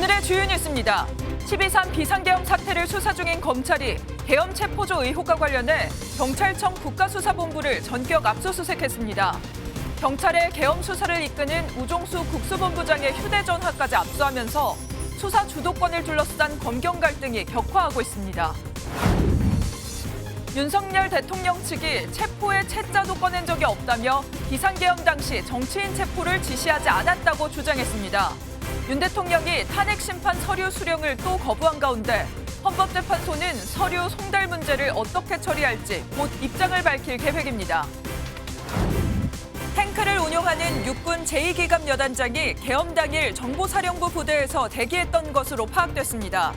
오늘의 주요 뉴스입니다. 12.3 비상계엄 사태를 수사 중인 검찰이 계엄 체포조 의혹과 관련해 경찰청 국가수사본부를 전격 압수수색했습니다. 경찰의 계엄 수사를 이끄는 우종수 국수본부장의 휴대전화까지 압수하면서 수사 주도권을 둘러싼 검경 갈등이 격화하고 있습니다. 윤석열 대통령 측이 체포의 채자도 꺼낸 적이 없다며 비상계엄 당시 정치인 체포를 지시하지 않았다고 주장했습니다. 윤 대통령이 탄핵 심판 서류 수령을 또 거부한 가운데 헌법재판소는 서류 송달 문제를 어떻게 처리할지 곧 입장을 밝힐 계획입니다. 탱크를 운용하는 육군 제2기갑 여단장이 계엄 당일 정보사령부 부대에서 대기했던 것으로 파악됐습니다.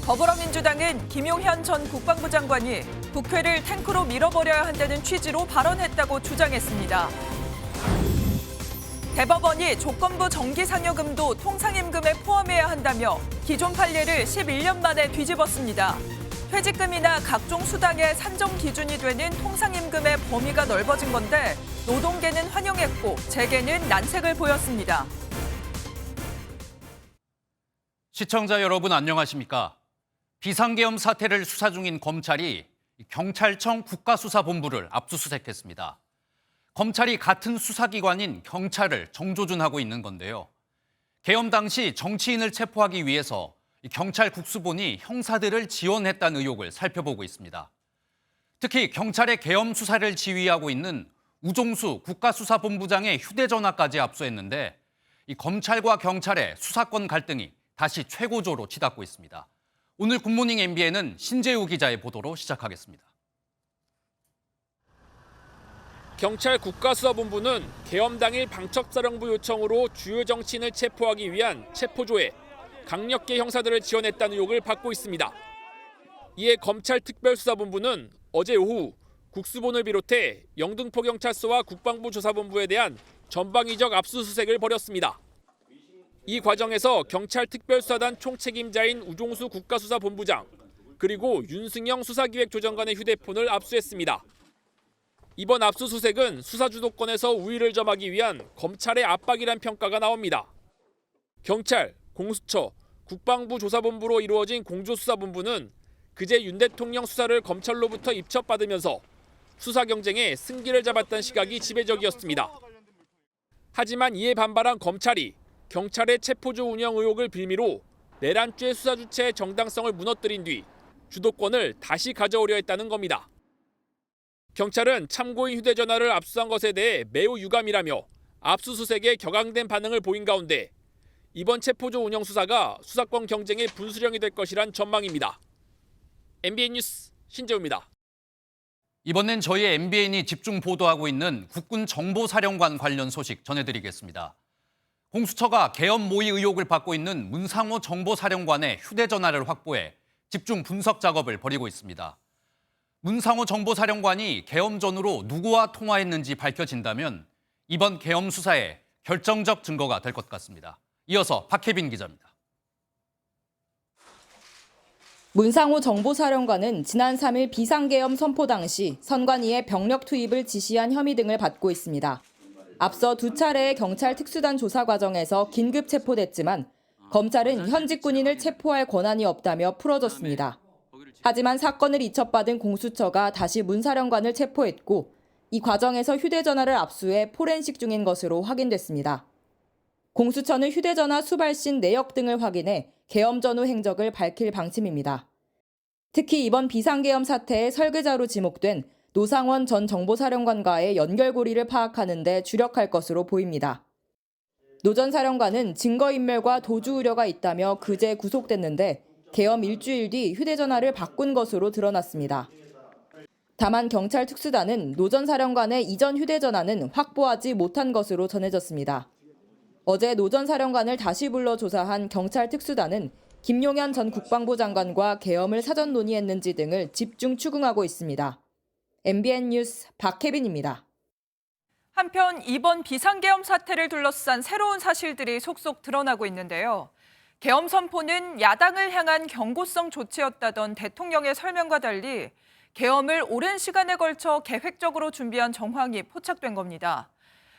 더불어민주당은 김용현 전 국방부 장관이 국회를 탱크로 밀어버려야 한다는 취지로 발언했다고 주장했습니다. 대법원이 조건부 정기상여금도 통상임금에 포함해야 한다며 기존 판례를 11년 만에 뒤집었습니다. 퇴직금이나 각종 수당의 산정 기준이 되는 통상임금의 범위가 넓어진 건데 노동계는 환영했고 재계는 난색을 보였습니다. 시청자 여러분 안녕하십니까? 비상계엄 사태를 수사 중인 검찰이 경찰청 국가수사본부를 압수수색했습니다. 검찰이 같은 수사기관인 경찰을 정조준하고 있는 건데요. 계엄 당시 정치인을 체포하기 위해서 경찰 국수본이 형사들을 지원했다는 의혹을 살펴보고 있습니다. 특히 경찰의 계엄 수사를 지휘하고 있는 우종수 국가수사본부장의 휴대전화까지 압수했는데 이 검찰과 경찰의 수사권 갈등이 다시 최고조로 치닫고 있습니다. 오늘 굿모닝 MBN은 신재우 기자의 보도로 시작하겠습니다. 경찰 국가수사본부는 계엄 당일 방첩사령부 요청으로 주요 정치인을 체포하기 위한 체포조에 강력계 형사들을 지원했다는 의혹을 받고 있습니다. 이에 검찰특별수사본부는 어제 오후 국수본을 비롯해 영등포경찰서와 국방부 조사본부에 대한 전방위적 압수수색을 벌였습니다. 이 과정에서 경찰특별수사단 총책임자인 우종수 국가수사본부장 그리고 윤승영 수사기획조정관의 휴대폰을 압수했습니다. 이번 압수수색은 수사 주도권에서 우위를 점하기 위한 검찰의 압박이란 평가가 나옵니다. 경찰, 공수처, 국방부 조사본부로 이루어진 공조수사본부는 그제 윤 대통령 수사를 검찰로부터 입첩받으면서 수사 경쟁에 승기를 잡았다는 시각이 지배적이었습니다. 하지만 이에 반발한 검찰이 경찰의 체포조 운영 의혹을 빌미로 내란죄 수사 주체의 정당성을 무너뜨린 뒤 주도권을 다시 가져오려 했다는 겁니다. 경찰은 참고인 휴대전화를 압수한 것에 대해 매우 유감이라며 압수수색에 격앙된 반응을 보인 가운데 이번 체포조 운영 수사가 수사권 경쟁의 분수령이 될 것이란 전망입니다. MBN 뉴스 신재우입니다. 이번엔 저희 MBN이 집중 보도하고 있는 국군 정보사령관 관련 소식 전해드리겠습니다. 공수처가 계엄 모의 의혹을 받고 있는 문상호 정보사령관의 휴대전화를 확보해 집중 분석 작업을 벌이고 있습니다. 문상호 정보사령관이 계엄 전후로 누구와 통화했는지 밝혀진다면 이번 계엄 수사에 결정적 증거가 될 것 같습니다. 이어서 박혜빈 기자입니다. 문상호 정보사령관은 지난 3일 비상계엄 선포 당시 선관위에 병력 투입을 지시한 혐의 등을 받고 있습니다. 앞서 두 차례의 경찰 특수단 조사 과정에서 긴급 체포됐지만 검찰은 현직 군인을 체포할 권한이 없다며 풀어줬습니다. 하지만 사건을 이첩받은 공수처가 다시 문 사령관을 체포했고 이 과정에서 휴대전화를 압수해 포렌식 중인 것으로 확인됐습니다. 공수처는 휴대전화 수발신 내역 등을 확인해 계엄 전후 행적을 밝힐 방침입니다. 특히 이번 비상계엄 사태의 설계자로 지목된 노상원 전 정보사령관과의 연결고리를 파악하는 데 주력할 것으로 보입니다. 노 전 사령관은 증거인멸과 도주 우려가 있다며 그제 구속됐는데 계엄 일주일 뒤 휴대전화를 바꾼 것으로 드러났습니다. 다만 경찰 특수단은 노 전 사령관의 이전 휴대전화는 확보하지 못한 것으로 전해졌습니다. 어제 노 전 사령관을 다시 불러 조사한 경찰 특수단은 김용현 전 국방부 장관과 계엄을 사전 논의했는지 등을 집중 추궁하고 있습니다. MBN 뉴스 박혜빈입니다. 한편 이번 비상계엄 사태를 둘러싼 새로운 사실들이 속속 드러나고 있는데요. 계엄 선포는 야당을 향한 경고성 조치였다던 대통령의 설명과 달리 계엄을 오랜 시간에 걸쳐 계획적으로 준비한 정황이 포착된 겁니다.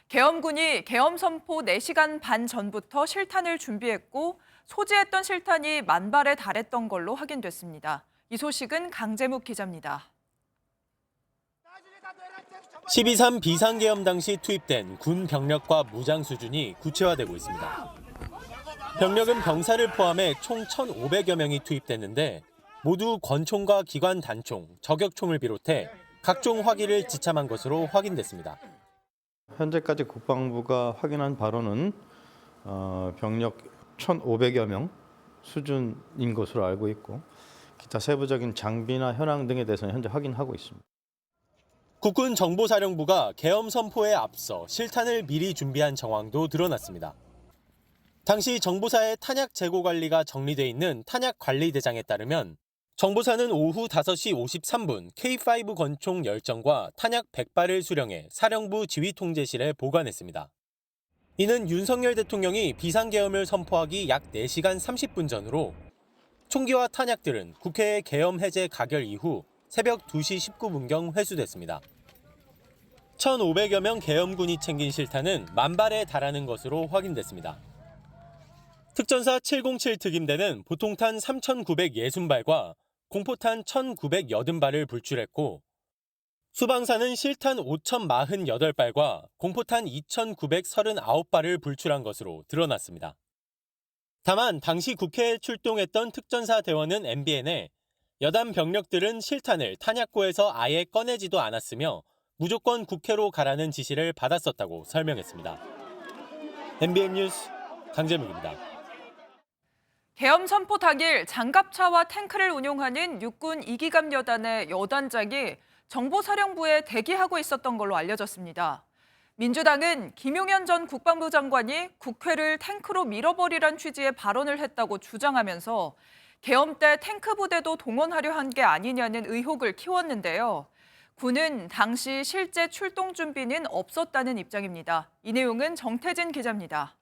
계엄군이 계엄 선포 4시간 반 전부터 실탄을 준비했고 소지했던 실탄이 10,000발에 달했던 걸로 확인됐습니다. 이 소식은 강재묵 기자입니다. 12.3 비상계엄 당시 투입된 군 병력과 무장 수준이 구체화되고 있습니다. 병력은 병사를 포함해 총 1,500여 명이 투입됐는데 모두 권총과 기관 단총, 저격총을 비롯해 각종 화기를 지참한 것으로 확인됐습니다. 현재까지 국방부가 확인한 바로는 병력 1,500여 명 수준인 것으로 알고 있고 기타 세부적인 장비나 현황 등에 대해서는 현재 확인하고 있습니다. 국군 정보사령부가 계엄 선포에 앞서 실탄을 미리 준비한 정황도 드러났습니다. 당시 정보사의 탄약 재고 관리가 정리돼 있는 탄약관리대장에 따르면 정보사는 오후 5시 53분 K5 권총 10정과 탄약 100발을 수령해 사령부 지휘통제실에 보관했습니다. 이는 윤석열 대통령이 비상계엄을 선포하기 약 4시간 30분 전으로 총기와 탄약들은 국회의 계엄 해제 가결 이후 새벽 2시 19분경 회수됐습니다. 1,500여 명 계엄군이 챙긴 실탄은 10,000발에 달하는 것으로 확인됐습니다. 특전사 707 특임대는 보통탄 3,960발과 공포탄 1,980발을 불출했고 수방사는 실탄 5,048발과 공포탄 2,939발을 불출한 것으로 드러났습니다. 다만 당시 국회에 출동했던 특전사 대원은 MBN에 여단 병력들은 실탄을 탄약고에서 아예 꺼내지도 않았으며 무조건 국회로 가라는 지시를 받았었다고 설명했습니다. MBN 뉴스 강재묵입니다. 계엄 선포 당일 장갑차와 탱크를 운용하는 육군 2기갑 여단의 여단장이 정보사령부에 대기하고 있었던 걸로 알려졌습니다. 민주당은 김용현 전 국방부 장관이 국회를 탱크로 밀어버리란 취지의 발언을 했다고 주장하면서 계엄 때 탱크 부대도 동원하려 한 게 아니냐는 의혹을 키웠는데요. 군은 당시 실제 출동 준비는 없었다는 입장입니다. 이 내용은 정태진 기자입니다.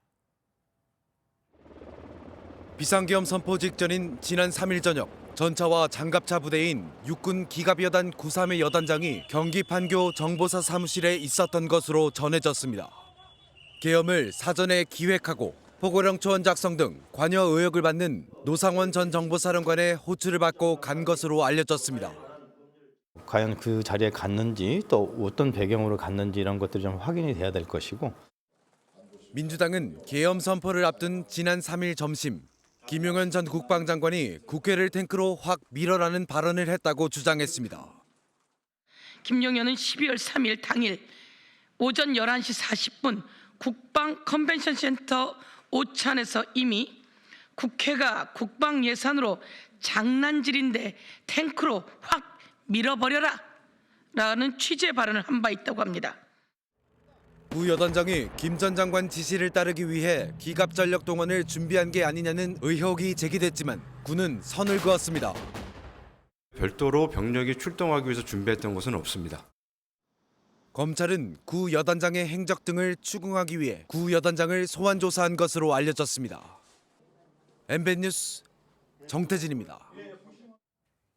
비상계엄 선포 직전인 지난 3일 저녁 전차와 장갑차 부대인 육군 기갑여단 93의 여단장이 경기 판교 정보사 사무실에 있었던 것으로 전해졌습니다. 계엄을 사전에 기획하고 보고령 초안 작성 등 관여 의혹을 받는 노상원 전 정보사령관의 호출을 받고 간 것으로 알려졌습니다. 과연 그 자리에 갔는지 또 어떤 배경으로 갔는지 이런 것들이 좀 확인이 돼야 될 것이고 민주당은 계엄 선포를 앞둔 지난 3일 점심 김용현 전 국방장관이 국회를 탱크로 확 밀어라는 발언을 했다고 주장했습니다. 김용현은 12월 3일 당일 오전 11시 40분 국방 컨벤션 센터 오찬에서 이미 국회가 국방 예산으로 장난질인데 탱크로 확 밀어버려라 라는 취지의 발언을 한 바 있다고 합니다. 부 여단장이 김 전 장관 지시를 따르기 위해 기갑전력 동원을 준비한 게 아니냐는 의혹이 제기됐지만 군은 선을 그었습니다. 별도로 병력이 출동하기 위해서 준비했던 것은 없습니다. 검찰은 구 여단장의 행적 등을 추궁하기 위해 구 여단장을 소환 조사한 것으로 알려졌습니다. MBN 뉴스 정태진입니다.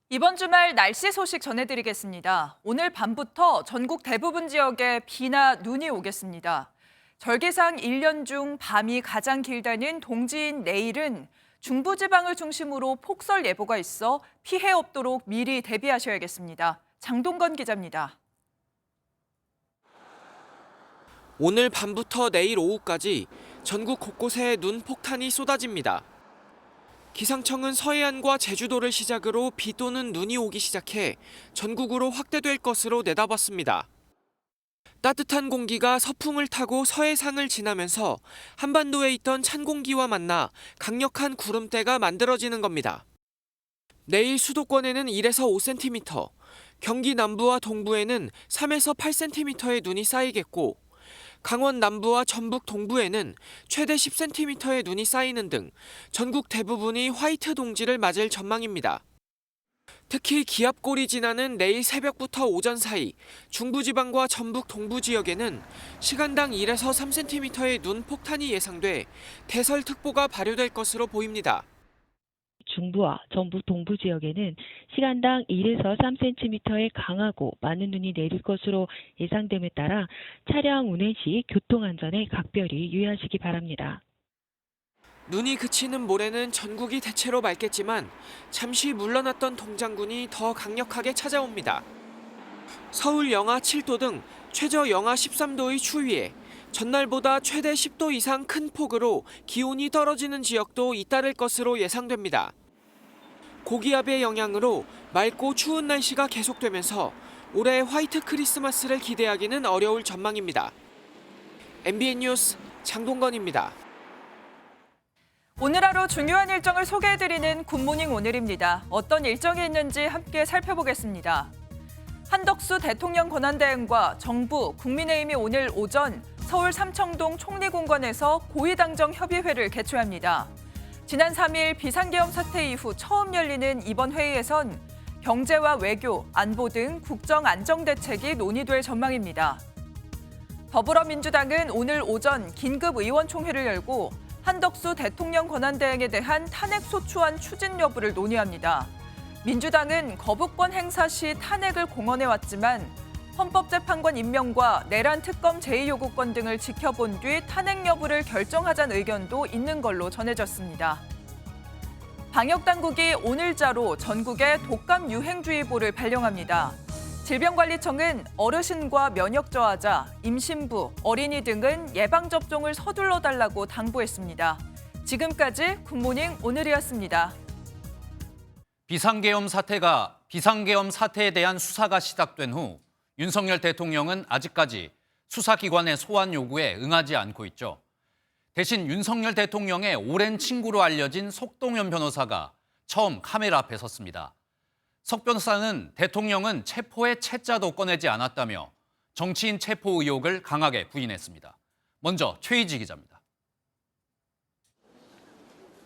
이번 주말 날씨 소식 전해드리겠습니다. 오늘 밤부터 전국 대부분 지역에 비나 눈이 오겠습니다. 절기상 1년 중 밤이 가장 길다는 동지인 내일은 중부지방을 중심으로 폭설 예보가 있어 피해 없도록 미리 대비하셔야겠습니다. 장동건 기자입니다. 오늘 밤부터 내일 오후까지 전국 곳곳에 눈 폭탄이 쏟아집니다. 기상청은 서해안과 제주도를 시작으로 비 또는 눈이 오기 시작해 전국으로 확대될 것으로 내다봤습니다. 따뜻한 공기가 서풍을 타고 서해상을 지나면서 한반도에 있던 찬 공기와 만나 강력한 구름대가 만들어지는 겁니다. 내일 수도권에는 1에서 5cm, 경기 남부와 동부에는 3에서 8cm의 눈이 쌓이겠고 강원 남부와 전북 동부에는 최대 10cm의 눈이 쌓이는 등 전국 대부분이 화이트 동지를 맞을 전망입니다. 특히 기압골이 지나는 내일 새벽부터 오전 사이 중부지방과 전북 동부 지역에는 시간당 1에서 3cm의 눈 폭탄이 예상돼 대설특보가 발효될 것으로 보입니다. 중부와 전북 동부 지역에는 시간당 1에서 3cm의 강하고 많은 눈이 내릴 것으로 예상됨에 따라 차량 운행 시 교통안전에 각별히 유의하시기 바랍니다. 눈이 그치는 모레는 전국이 대체로 맑겠지만 잠시 물러났던 동장군이 더 강력하게 찾아옵니다. 서울 영하 7도 등 최저 영하 13도의 추위에 전날보다 최대 10도 이상 큰 폭으로 기온이 떨어지는 지역도 잇따를 것으로 예상됩니다. 고기압의 영향으로 맑고 추운 날씨가 계속되면서 올해 화이트 크리스마스를 기대하기는 어려울 전망입니다. MBN 뉴스 장동건입니다. 오늘 하루 중요한 일정을 소개해드리는 굿모닝 오늘입니다. 어떤 일정이 있는지 함께 살펴보겠습니다. 한덕수 대통령 권한대행과 정부, 국민의힘이 오늘 오전 서울 삼청동 총리공관에서 고위당정 협의회를 개최합니다. 지난 3일 비상계엄 사태 이후 처음 열리는 이번 회의에선 경제와 외교, 안보 등 국정 안정 대책이 논의될 전망입니다. 더불어민주당은 오늘 오전 긴급 의원총회를 열고 한덕수 대통령 권한대행에 대한 탄핵소추안 추진 여부를 논의합니다. 민주당은 거부권 행사 시 탄핵을 공언해왔지만 헌법재판관 임명과 내란 특검 제2요구권 등을 지켜본 뒤 탄핵 여부를 결정하자는 의견도 있는 걸로 전해졌습니다. 방역당국이 오늘자로 전국에 독감 유행주의보를 발령합니다. 질병관리청은 어르신과 면역 저하자, 임신부, 어린이 등은 예방접종을 서둘러 달라고 당부했습니다. 지금까지 굿모닝 오늘이었습니다. 비상계엄 사태에 대한 수사가 시작된 후 윤석열 대통령은 아직까지 수사기관의 소환 요구에 응하지 않고 있죠. 대신 윤석열 대통령의 오랜 친구로 알려진 석동현 변호사가 처음 카메라 앞에 섰습니다. 석 변호사는 대통령은 체포의 채자도 꺼내지 않았다며 정치인 체포 의혹을 강하게 부인했습니다. 먼저 최희지 기자입니다.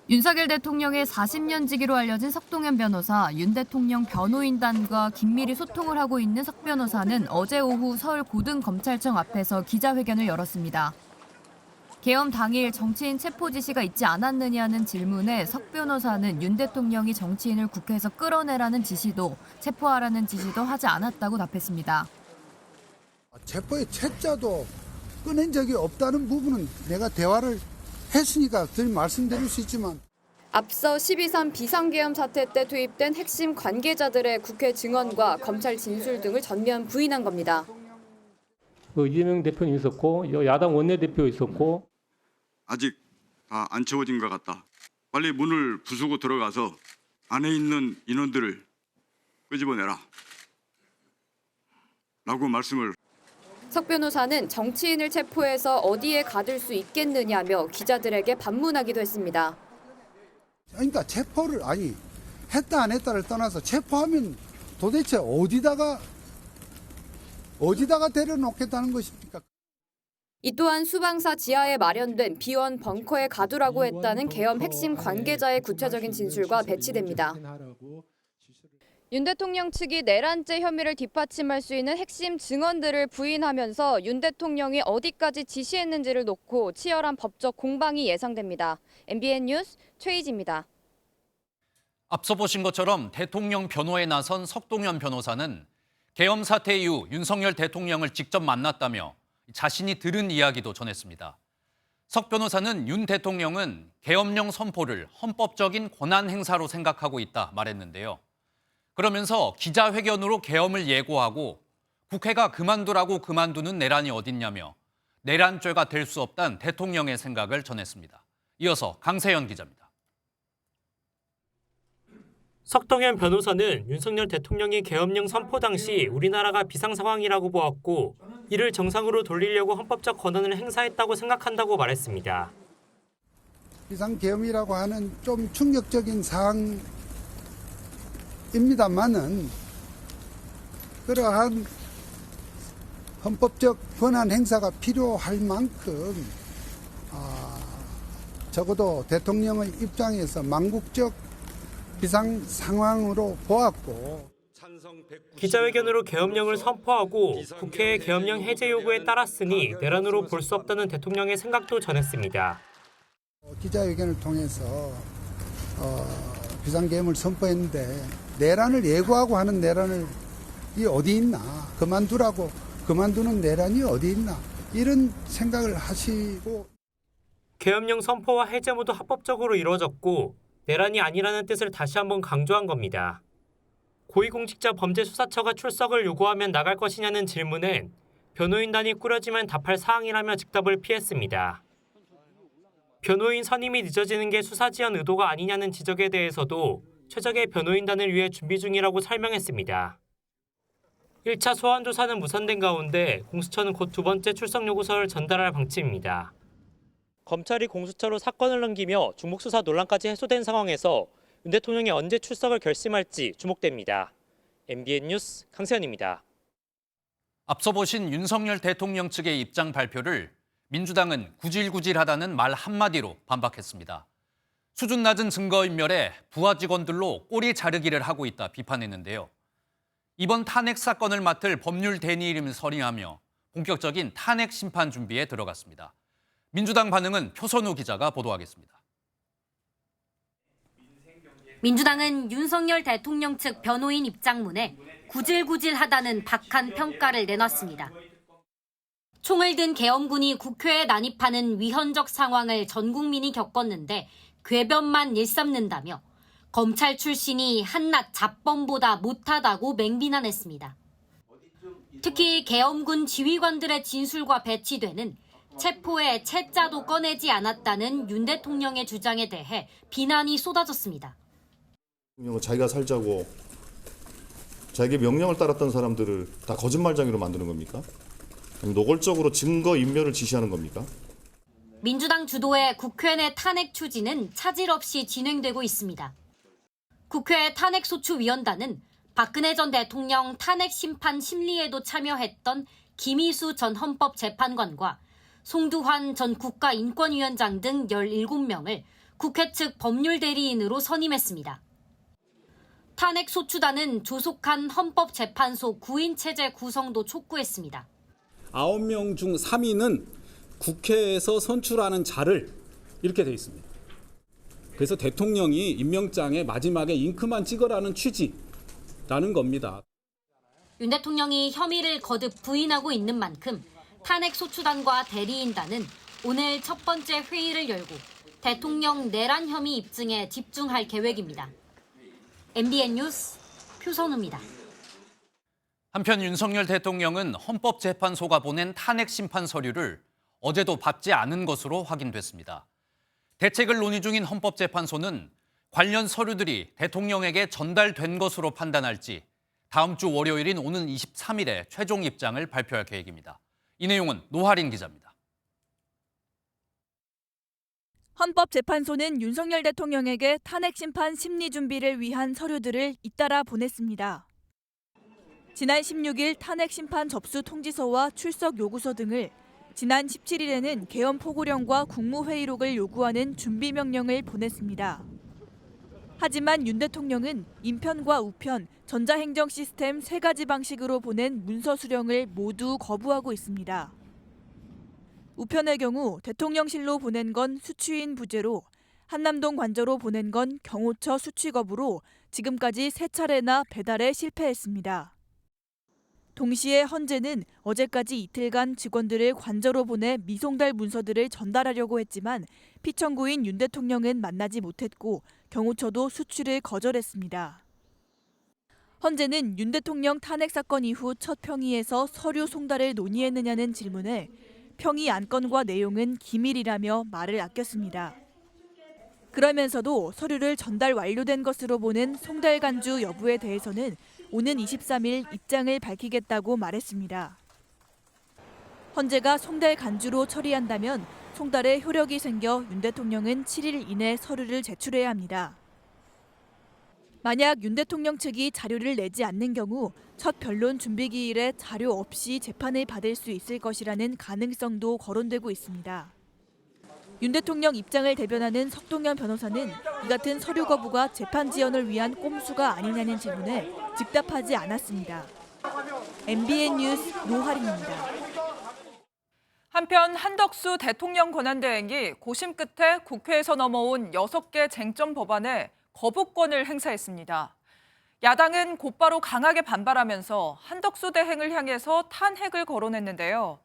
윤석열 대통령의 40년 지기로 알려진 석동현 변호사, 윤 대통령 변호인단과 긴밀히 소통을 하고 있는 석 변호사는 어제 오후 서울 고등검찰청 앞에서 기자회견을 열었습니다. 계엄 당일 정치인 체포 지시가 있지 않았느냐는 질문에 석 변호사는 윤 대통령이 정치인을 국회에서 끌어내라는 지시도 체포하라는 지시도 하지 않았다고 답했습니다. 체포의 채자도 꺼낸 적이 없다는 부분은 내가 대화를 했으니까 말씀드릴 수 있지만 앞서 12.3 비상계엄 사태 때 투입된 핵심 관계자들의 국회 증언과 검찰 진술 등을 전면 부인한 겁니다. 이재명 대표님 있었고 야당 원내대표 있었고 아직 다 안 채워진 것 같다. 빨리 문을 부수고 들어가서 안에 있는 인원들을 끄집어내라. 라고 말씀을. 석 변호사는 정치인을 체포해서 어디에 가둘 수 있겠느냐며 기자들에게 반문하기도 했습니다. 그러니까 체포를 했다 안 했다를 떠나서 체포하면 도대체 어디다가 데려놓겠다는 것입니까? 이 또한 수방사 지하에 마련된 비원 벙커에 가두라고 했다는 계엄 핵심 관계자의 구체적인 진술과 배치됩니다. 윤 대통령 측이 내란죄 혐의를 뒷받침할 수 있는 핵심 증언들을 부인하면서 윤 대통령이 어디까지 지시했는지를 놓고 치열한 법적 공방이 예상됩니다. MBN 뉴스 최희지입니다. 앞서 보신 것처럼 대통령 변호에 나선 석동현 변호사는 계엄 사태 이후 윤석열 대통령을 직접 만났다며 자신이 들은 이야기도 전했습니다. 석 변호사는 윤 대통령은 계엄령 선포를 헌법적인 권한 행사로 생각하고 있다 말했는데요. 그러면서 기자회견으로 계엄을 예고하고 국회가 그만두라고 그만두는 내란이 어딨냐며 내란죄가 될 수 없다는 대통령의 생각을 전했습니다. 이어서 강세연 기자입니다. 석동현 변호사는 윤석열 대통령이 계엄령 선포 당시 우리나라가 비상 상황이라고 보았고 이를 정상으로 돌리려고 헌법적 권한을 행사했다고 생각한다고 말했습니다. 비상계엄이라고 하는 좀 충격적인 사항입니다만은 그러한 헌법적 권한 행사가 필요할 만큼 적어도 대통령의 입장에서 망국적 비상 상황으로 보았고 기자회견으로 계엄령을 선포하고 국회의 계엄령 해제 요구에 따랐으니 내란으로 볼 수 없다는 대통령의 생각도 전했습니다. 기자회견을 통해서 비상계엄을 선포했는데 내란을 예고하고 하는 내란이 어디 있나, 그만두는 내란이 어디 있나 이런 생각을 하시고 계엄령 선포와 해제 모두 합법적으로 이루어졌고 내란이 아니라는 뜻을 다시 한번 강조한 겁니다. 고위공직자 범죄수사처가 출석을 요구하면 나갈 것이냐는 질문엔 변호인단이 꾸려지면 답할 사항이라며 즉답을 피했습니다. 변호인 선임이 늦어지는 게 수사 지연 의도가 아니냐는 지적에 대해서도 최적의 변호인단을 위해 준비 중이라고 설명했습니다. 1차 소환 조사는 무산된 가운데 공수처는 곧 두 번째 출석 요구서를 전달할 방침입니다. 검찰이 공수처로 사건을 넘기며 중복 수사 논란까지 해소된 상황에서 윤 대통령이 언제 출석을 결심할지 주목됩니다. MBN 뉴스 강세현입니다. 앞서 보신 윤석열 대통령 측의 입장 발표를 민주당은 구질구질하다는 말 한마디로 반박했습니다. 수준 낮은 증거인멸에 부하 직원들로 꼬리 자르기를 하고 있다 비판했는데요. 이번 탄핵 사건을 맡을 법률 대리인을 선임하며 본격적인 탄핵 심판 준비에 들어갔습니다. 민주당 반응은 표선우 기자가 보도하겠습니다. 민주당은 윤석열 대통령 측 변호인 입장문에 구질구질하다는 박한 평가를 내놨습니다. 총을 든 계엄군이 국회에 난입하는 위헌적 상황을 전 국민이 겪었는데 궤변만 일삼는다며 검찰 출신이 한낱 잡범보다 못하다고 맹비난했습니다. 특히 계엄군 지휘관들의 진술과 배치되는 체포의 채자도 꺼내지 않았다는 윤 대통령의 주장에 대해 비난이 쏟아졌습니다. 자기가 살자고 자기의 명령을 따랐던 사람들을 다 거짓말쟁이로 만드는 겁니까? 노골적으로 증거 인멸을 지시하는 겁니까? 민주당 주도의 국회 내 탄핵 추진은 차질 없이 진행되고 있습니다. 국회 탄핵소추위원단은 박근혜 전 대통령 탄핵 심판 심리에도 참여했던 김희수 전 헌법재판관과 송두환 전 국가인권위원장 등 17명을 국회 측 법률 대리인으로 선임했습니다. 탄핵소추단은 조속한 헌법재판소 9인 체제 구성도 촉구했습니다. 9명 중 3인은 국회에서 선출하는 자를 이렇게 돼 있습니다. 그래서 대통령이 임명장에 마지막에 잉크만 찍으라는 취지라는 겁니다. 윤 대통령이 혐의를 거듭 부인하고 있는 만큼 탄핵소추단과 대리인단은 오늘 첫 번째 회의를 열고 대통령 내란 혐의 입증에 집중할 계획입니다. MBN 뉴스 표선우입니다. 한편 윤석열 대통령은 헌법재판소가 보낸 탄핵 심판 서류를 어제도 받지 않은 것으로 확인됐습니다. 대책을 논의 중인 헌법재판소는 관련 서류들이 대통령에게 전달된 것으로 판단할지 다음 주 월요일인 오는 23일에 최종 입장을 발표할 계획입니다. 이 내용은 노하린 기자입니다. 헌법재판소는 윤석열 대통령에게 탄핵 심판 심리 준비를 위한 서류들을 잇따라 보냈습니다. 지난 16일 탄핵 심판 접수 통지서와 출석 요구서 등을, 지난 17일에는 계엄 포고령과 국무회의록을 요구하는 준비 명령을 보냈습니다. 하지만 윤 대통령은 인편과 우편, 전자행정 시스템 3가지 방식으로 보낸 문서 수령을 모두 거부하고 있습니다. 우편의 경우 대통령실로 보낸 건 수취인 부재로, 한남동 관저로 보낸 건 경호처 수취 거부로 지금까지 3차례나 배달에 실패했습니다. 동시에 헌재는 어제까지 이틀간 직원들을 관저로 보내 미송달 문서들을 전달하려고 했지만 피청구인 윤 대통령은 만나지 못했고 경호처도 수취를 거절했습니다. 헌재는 윤 대통령 탄핵 사건 이후 첫 평의에서 서류 송달을 논의했느냐는 질문에 평의 안건과 내용은 기밀이라며 말을 아꼈습니다. 그러면서도 서류를 전달 완료된 것으로 보는 송달 간주 여부에 대해서는 오는 23일 입장을 밝히겠다고 말했습니다. 헌재가 송달 간주로 처리한다면 송달에 효력이 생겨 윤 대통령은 7일 이내 서류를 제출해야 합니다. 만약 윤 대통령 측이 자료를 내지 않는 경우 첫 변론 준비 기일에 자료 없이 재판을 받을 수 있을 것이라는 가능성도 거론되고 있습니다. 윤 대통령 입장을 대변하는 석동현 변호사는 이 같은 서류 거부가 재판 지연을 위한 꼼수가 아니냐는 질문에 즉답하지 않았습니다. MBN 뉴스 노하린입니다. 한편 한덕수 대통령 권한대행이 고심 끝에 국회에서 넘어온 6개 쟁점 법안에 거부권을 행사했습니다. 야당은 곧바로 강하게 반발하면서 한덕수 대행을 향해서 탄핵을 거론했는데요.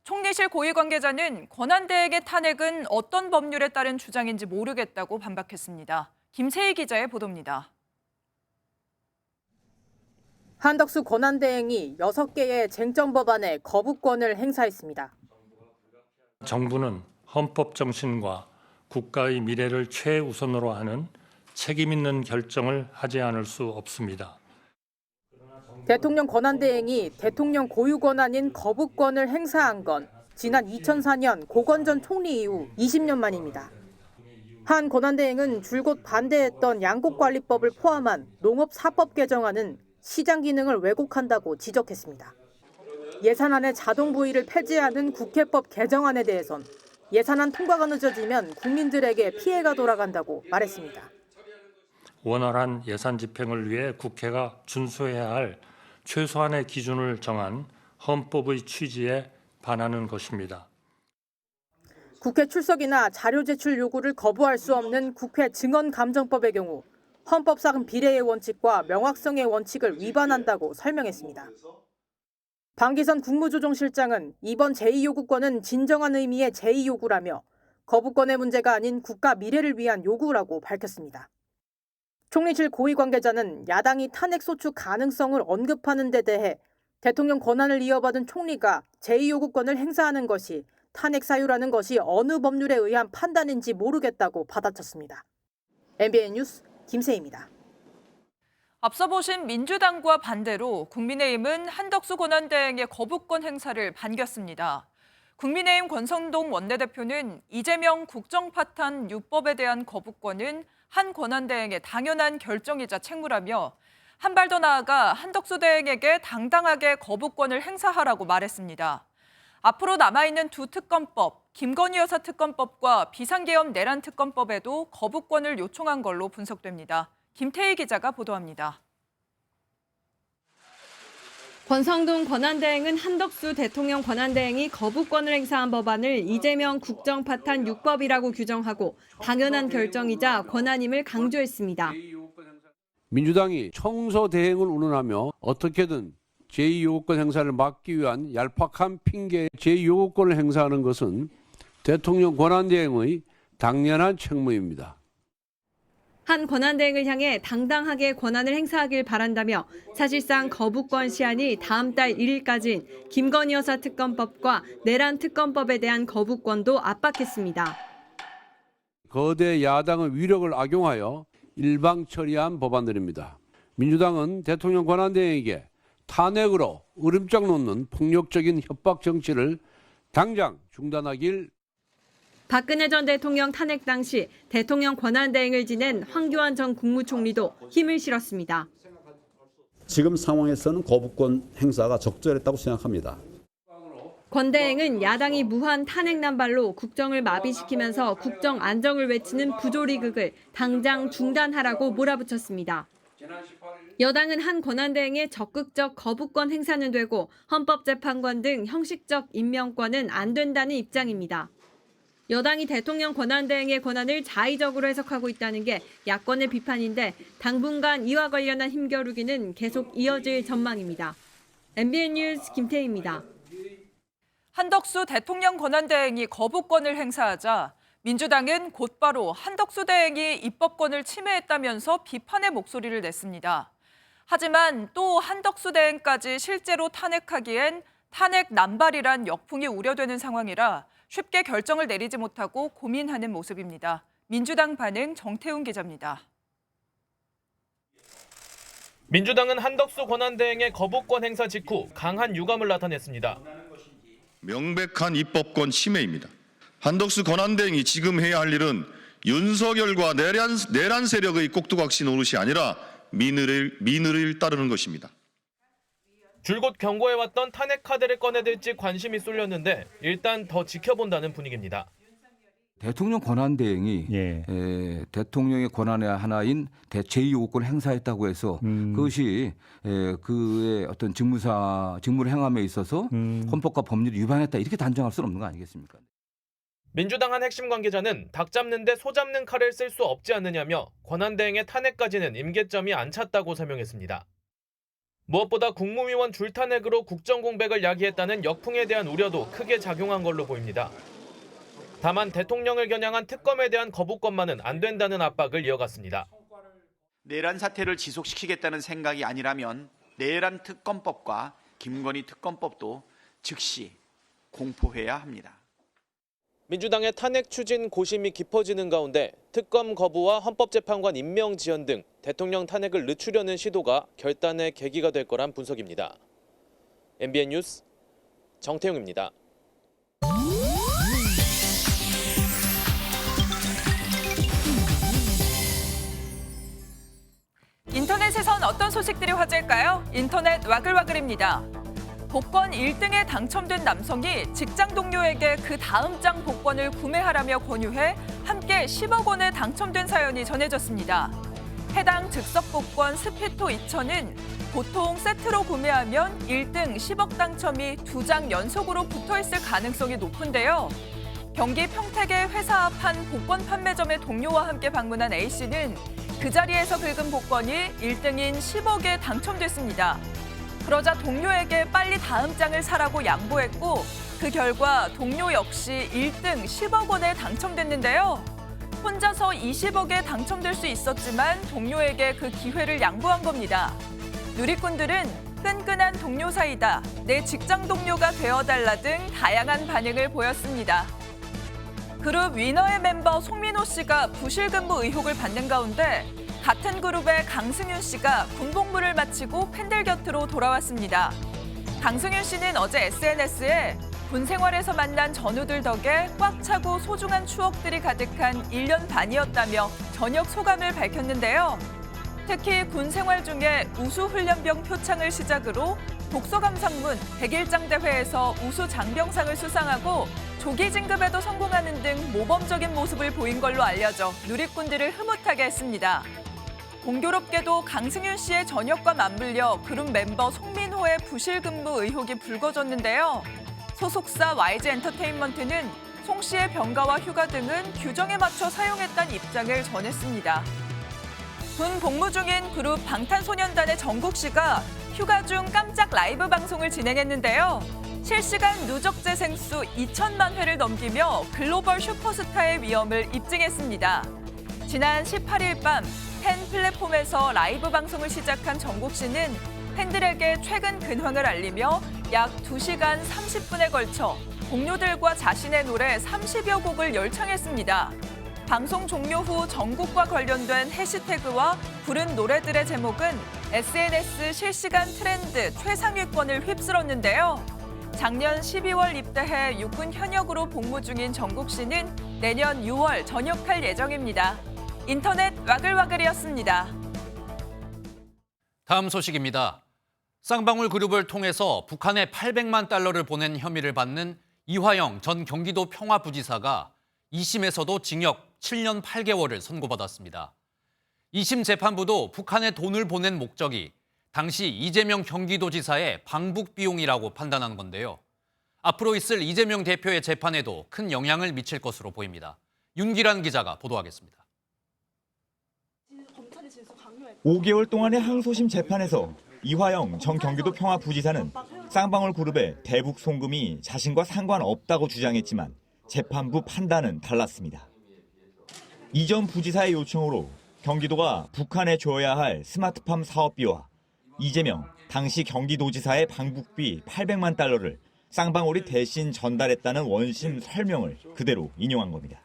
총리실 고위 관계자는 권한대행의 탄핵은 어떤 법률에 따른 주장인지 모르겠다고 반박했습니다. 김세희 기자의 보도입니다. 한덕수 권한대행이 6개의 쟁점 법안에 거부권을 행사했습니다. 정부는 헌법 정신과 국가의 미래를 최우선으로 하는 책임 있는 결정을 하지 않을 수 없습니다. 대통령 권한대행이 대통령 고유 권한인 거부권을 행사한 건 지난 2004년 고건 전 총리 이후 20년 만입니다. 한 권한대행은 줄곧 반대했던 양곡관리법을 포함한 농업사법 개정안은 시장 기능을 왜곡한다고 지적했습니다. 예산안의 자동 부의를 폐지하는 국회법 개정안에 대해선 예산안 통과가 늦어지면 국민들에게 피해가 돌아간다고 말했습니다. 원활한 예산 집행을 위해 국회가 준수해야 할 최소한의 기준을 정한 헌법의 취지에 반하는 것입니다. 국회 출석이나 자료 제출 요구를 거부할 수 없는 국회 증언감정법의 경우 헌법상 비례의 원칙과 명확성의 원칙을 위반한다고 설명했습니다. 방기선 국무조정실장은 이번 제2요구권은 진정한 의미의 제2요구라며 거부권의 문제가 아닌 국가 미래를 위한 요구라고 밝혔습니다. 총리실 고위 관계자는 야당이 탄핵 소추 가능성을 언급하는 데 대해 대통령 권한을 이어받은 총리가 제2요구권을 행사하는 것이 탄핵 사유라는 것이 어느 법률에 의한 판단인지 모르겠다고 받아쳤습니다. MBN 뉴스 김세희입니다. 앞서 보신 민주당과 반대로 국민의힘은 한덕수 권한대행의 거부권 행사를 반겼습니다. 국민의힘 권성동 원내대표는 이재명 국정파탄 유법에 대한 거부권은 한 권한대행의 당연한 결정이자 책무라며 한 발 더 나아가 한덕수 대행에게 당당하게 거부권을 행사하라고 말했습니다. 앞으로 남아있는 두 특검법, 김건희 여사 특검법과 비상계엄 내란 특검법에도 거부권을 요청한 걸로 분석됩니다. 김태희 기자가 보도합니다. 권성동 권한대행은 한덕수 대통령 권한대행이 거부권을 행사한 법안을 이재명 국정파탄 6법이라고 규정하고 당연한 결정이자 권한임을 강조했습니다. 민주당이 청소 대행을 운운하며 어떻게든 제2요구권 행사를 막기 위한 얄팍한 핑계에 제2요구권을 행사하는 것은 대통령 권한대행의 당연한 책무입니다. 한 권한대행을 향해 당당하게 권한을 행사하길 바란다며 사실상 거부권 시한이 다음 달 1일까지인 김건희 여사 특검법과 내란 특검법에 대한 거부권도 압박했습니다. 거대 야당의 위력을 악용하여 일방 처리한 법안들입니다. 민주당은 대통령 권한대행에게 탄핵으로 으름장 놓는 폭력적인 협박 정치를 당장 중단하길. 박근혜 전 대통령 탄핵 당시 대통령 권한대행을 지낸 황교안 전 국무총리도 힘을 실었습니다. 지금 상황에서는 거부권 행사가 적절했다고 생각합니다. 권 대행은 야당이 무한 탄핵 남발로 국정을 마비시키면서 국정 안정을 외치는 부조리극을 당장 중단하라고 몰아붙였습니다. 여당은 한 권한대행의 적극적 거부권 행사는 되고 헌법재판관 등 형식적 임명권은 안 된다는 입장입니다. 여당이 대통령 권한대행의 권한을 자의적으로 해석하고 있다는 게 야권의 비판인데 당분간 이와 관련한 힘겨루기는 계속 이어질 전망입니다. MBN 뉴스 김태희입니다. 한덕수 대통령 권한대행이 거부권을 행사하자 민주당은 곧바로 한덕수 대행이 입법권을 침해했다면서 비판의 목소리를 냈습니다. 하지만 또 한덕수 대행까지 실제로 탄핵하기엔 탄핵 남발이란 역풍이 우려되는 상황이라 쉽게 결정을 내리지 못하고 고민하는 모습입니다. 민주당 반응 정태훈 기자입니다. 민주당은 한덕수 권한대행의 거부권 행사 직후 강한 유감을 나타냈습니다. 명백한 입법권 침해입니다. 한덕수 권한대행이 지금 해야 할 일은 윤석열과 내란 세력의 꼭두각시 노릇이 아니라 민의를 따르는 것입니다. 줄곧 경고해왔던 탄핵 카드를 꺼내들지 관심이 쏠렸는데 일단 더 지켜본다는 분위기입니다. 대통령 권한대행이 대통령의 권한의 하나인 제2요구권을 행사했다고 해서 그것이 그의 어떤 직무를 행함에 있어서 헌법과 법률을 위반했다 이렇게 단정할 수는 없는 거 아니겠습니까? 민주당 한 핵심 관계자는 닭 잡는데 소 잡는 칼을 쓸 수 없지 않느냐며 권한대행의 탄핵까지는 임계점이 안 찼다고 설명했습니다. 무엇보다 국무위원 줄탄핵으로 국정공백을 야기했다는 역풍에 대한 우려도 크게 작용한 걸로 보입니다. 다만 대통령을 겨냥한 특검에 대한 거부권만은 안 된다는 압박을 이어갔습니다. 내란 사태를 지속시키겠다는 생각이 아니라면 내란 특검법과 김건희 특검법도 즉시 공포해야 합니다. 민주당의 탄핵 추진 고심이 깊어지는 가운데 특검 거부와 헌법재판관 임명 지연 등 대통령 탄핵을 늦추려는 시도가 결단의 계기가 될 거란 분석입니다. MBN 뉴스 정태용입니다. 인터넷에선 어떤 소식들이 화제일까요? 인터넷 와글와글입니다. 복권 1등에 당첨된 남성이 직장 동료에게 그 다음 장 복권을 구매하라며 권유해 함께 10억 원에 당첨된 사연이 전해졌습니다. 해당 즉석 복권 스피토 2000은 보통 세트로 구매하면 1등 10억 당첨이 2장 연속으로 붙어있을 가능성이 높은데요. 경기 평택의 회사 앞 한 복권 판매점의 동료와 함께 방문한 A씨는 그 자리에서 긁은 복권이 1등인 10억에 당첨됐습니다. 그러자 동료에게 빨리 다음 장을 사라고 양보했고 그 결과 동료 역시 1등 10억 원에 당첨됐는데요. 혼자서 20억에 당첨될 수 있었지만 동료에게 그 기회를 양보한 겁니다. 누리꾼들은 끈끈한 동료 사이다, 내 직장 동료가 되어달라 등 다양한 반응을 보였습니다. 그룹 위너의 멤버 송민호 씨가 부실 근무 의혹을 받는 가운데 같은 그룹의 강승윤 씨가 군복무를 마치고 팬들 곁으로 돌아왔습니다. 강승윤 씨는 어제 SNS에 군 생활에서 만난 전우들 덕에 꽉 차고 소중한 추억들이 가득한 1년 반이었다며 저녁 소감을 밝혔는데요. 특히 군 생활 중에 우수훈련병 표창을 시작으로 독서감상문 100일장 대회에서 우수 장병상을 수상하고 조기 진급에도 성공하는 등 모범적인 모습을 보인 걸로 알려져 누리꾼들을 흐뭇하게 했습니다. 공교롭게도 강승윤 씨의 전역과 맞물려 그룹 멤버 송민호의 부실 근무 의혹이 불거졌는데요. 소속사 YG 엔터테인먼트는 송 씨의 병가와 휴가 등은 규정에 맞춰 사용했다는 입장을 전했습니다. 군 복무 중인 그룹 방탄소년단의 정국 씨가 휴가 중 깜짝 라이브 방송을 진행했는데요. 실시간 누적 재생 수 2천만 회를 넘기며 글로벌 슈퍼스타의 위엄을 입증했습니다. 지난 18일 밤 팬 플랫폼에서 라이브 방송을 시작한 정국 씨는 팬들에게 최근 근황을 알리며 약 2시간 30분에 걸쳐 동료들과 자신의 노래 30여 곡을 열창했습니다. 방송 종료 후 정국과 관련된 해시태그와 부른 노래들의 제목은 SNS 실시간 트렌드 최상위권을 휩쓸었는데요. 작년 12월 입대해 육군 현역으로 복무 중인 정국 씨는 내년 6월 전역할 예정입니다. 인터넷 와글와글이었습니다. 다음 소식입니다. 쌍방울 그룹을 통해서 북한에 800만 달러를 보낸 혐의를 받는 이화영 전 경기도 평화부지사가 2심에서도 징역 7년 8개월을 선고받았습니다. 2심 재판부도 북한에 돈을 보낸 목적이 당시 이재명 경기도지사의 방북 비용이라고 판단한 건데요. 앞으로 있을 이재명 대표의 재판에도 큰 영향을 미칠 것으로 보입니다. 윤기란 기자가 보도하겠습니다. 5개월 동안의 항소심 재판에서 이화영 전 경기도 평화부지사는 쌍방울 그룹의 대북 송금이 자신과 상관없다고 주장했지만 재판부 판단은 달랐습니다. 이 전 부지사의 요청으로 경기도가 북한에 줘야 할 스마트팜 사업비와 이재명 당시 경기도지사의 방북비 800만 달러를 쌍방울이 대신 전달했다는 원심 설명을 그대로 인용한 겁니다.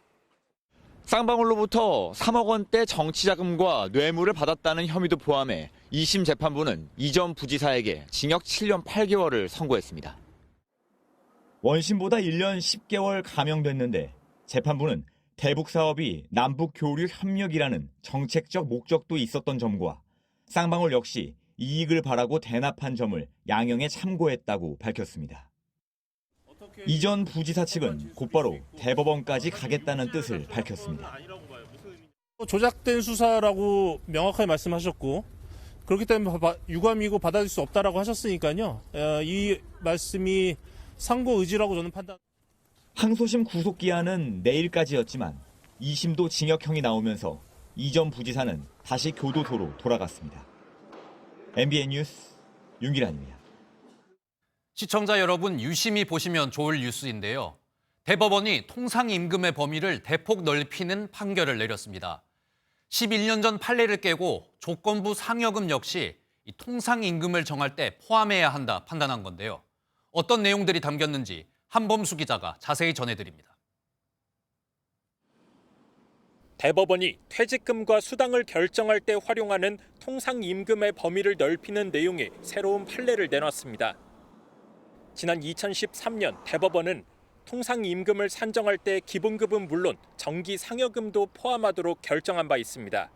쌍방울로부터 3억 원대 정치자금과 뇌물을 받았다는 혐의도 포함해 2심 재판부는 이 전 부지사에게 징역 7년 8개월을 선고했습니다. 원심보다 1년 10개월 감형됐는데 재판부는 대북 사업이 남북 교류 협력이라는 정책적 목적도 있었던 점과 쌍방울 역시 이익을 바라고 대납한 점을 양형에 참고했다고 밝혔습니다. 이 전 부지사 측은 곧바로 대법원까지 가겠다는 뜻을 밝혔습니다. 조작된 수사라고 명확하게 말씀하셨고 그렇기 때문에 유감이고 받아들일 수 없다라고 하셨으니까요. 이 말씀이 상고 의지라고 저는 판단. 항소심 구속기한은 내일까지였지만 2심도 징역형이 나오면서 이 전 부지사는 다시 교도소로 돌아갔습니다. MBN 뉴스 윤기란입니다. 시청자 여러분 유심히 보시면 좋을 뉴스인데요. 대법원이 통상임금의 범위를 대폭 넓히는 판결을 내렸습니다. 11년 전 판례를 깨고 조건부 상여금 역시 이 통상임금을 정할 때 포함해야 한다 판단한 건데요. 어떤 내용들이 담겼는지 한범수 기자가 자세히 전해드립니다. 대법원이 퇴직금과 수당을 결정할 때 활용하는 통상임금의 범위를 넓히는 내용의 새로운 판례를 내놨습니다. 지난 2013년 대법원은 통상임금을 산정할 때 기본급은 물론 정기 상여금도 포함하도록 결정한 바 있습니다.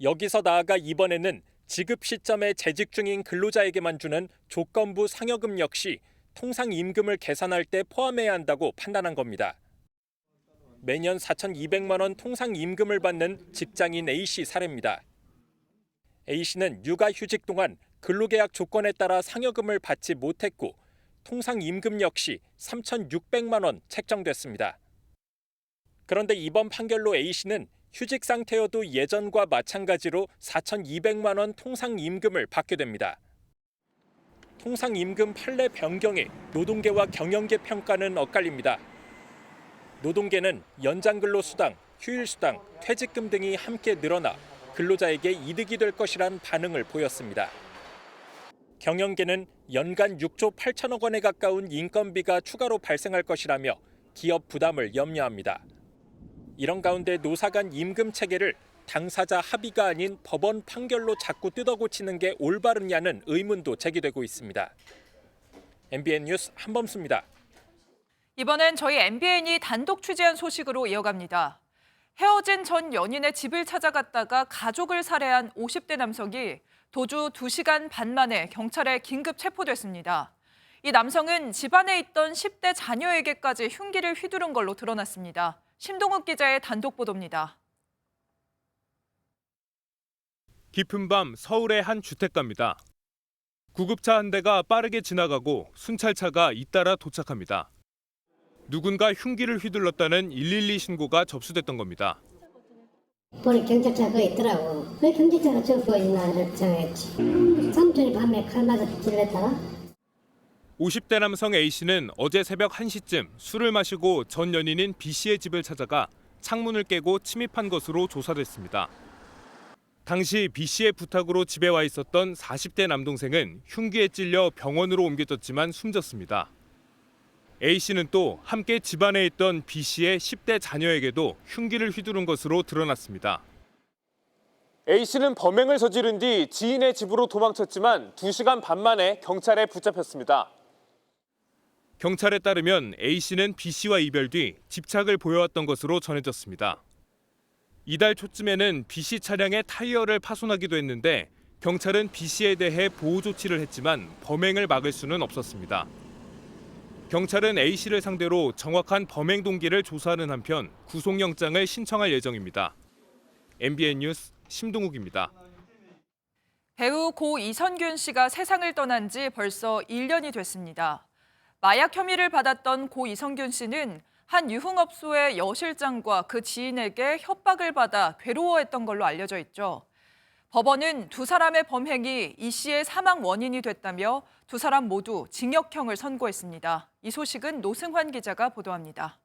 여기서 나아가 이번에는 지급 시점에 재직 중인 근로자에게만 주는 조건부 상여금 역시 통상임금을 계산할 때 포함해야 한다고 판단한 겁니다. 매년 4,200만 원 통상임금을 받는 직장인 A씨 사례입니다. A씨는 육아휴직 동안 근로계약 조건에 따라 상여금을 받지 못했고 통상임금 역시 3,600만 원 책정됐습니다. 그런데 이번 판결로 A씨는 휴직 상태여도 예전과 마찬가지로 4,200만 원 통상임금을 받게 됩니다. 통상임금 판례 변경에 노동계와 경영계 평가는 엇갈립니다. 노동계는 연장근로수당, 휴일수당, 퇴직금 등이 함께 늘어나 근로자에게 이득이 될 것이란 반응을 보였습니다. 경영계는 연간 6조 8천억 원에 가까운 인건비가 추가로 발생할 것이라며 기업 부담을 염려합니다. 이런 가운데 노사 간 임금 체계를 당사자 합의가 아닌 법원 판결로 자꾸 뜯어고치는 게 올바르냐는 의문도 제기되고 있습니다. MBN 뉴스 한범수입니다. 이번엔 저희 MBN이 단독 취재한 소식으로 이어갑니다. 헤어진 전 연인의 집을 찾아갔다가 가족을 살해한 50대 남성이 도주 2시간 반 만에 경찰에 긴급 체포됐습니다. 이 남성은 집안에 있던 10대 자녀에게까지 흉기를 휘두른 걸로 드러났습니다. 심동욱 기자의 단독 보도입니다. 깊은 밤 서울의 한 주택가입니다. 구급차 한 대가 빠르게 지나가고 순찰차가 잇따라 도착합니다. 누군가 흉기를 휘둘렀다는 112 신고가 접수됐던 겁니다. 보니 경찰차가 있더라고. 왜 경찰차가 저 보이나 생각했지. 삼촌이 밤에 칼 맞아서 찔렸다가. 50대 남성 A씨는 어제 새벽 1시쯤 술을 마시고 전 연인인 B씨의 집을 찾아가 창문을 깨고 침입한 것으로 조사됐습니다. 당시 B씨의 부탁으로 집에 와 있었던 40대 남동생은 흉기에 찔려 병원으로 옮겨졌지만 숨졌습니다. A씨는 또 함께 집안에 있던 B씨의 10대 자녀에게도 흉기를 휘두른 것으로 드러났습니다. A씨는 범행을 저지른 뒤 지인의 집으로 도망쳤지만 2시간 반 만에 경찰에 붙잡혔습니다. 경찰에 따르면 A씨는 B씨와 이별 뒤 집착을 보여왔던 것으로 전해졌습니다. 이달 초쯤에는 B씨 차량의 타이어를 파손하기도 했는데 경찰은 B씨에 대해 보호 조치를 했지만 범행을 막을 수는 없었습니다. 경찰은 A씨를 상대로 정확한 범행 동기를 조사하는 한편 구속영장을 신청할 예정입니다. MBN 뉴스 심동욱입니다. 배우 고 이선균 씨가 세상을 떠난 지 벌써 1년이 됐습니다. 마약 혐의를 받았던 고 이선균 씨는 한 유흥업소의 여실장과 그 지인에게 협박을 받아 괴로워했던 걸로 알려져 있죠. 법원은 두 사람의 범행이 이 씨의 사망 원인이 됐다며 두 사람 모두 징역형을 선고했습니다. 이 소식은 노승환 기자가 보도합니다.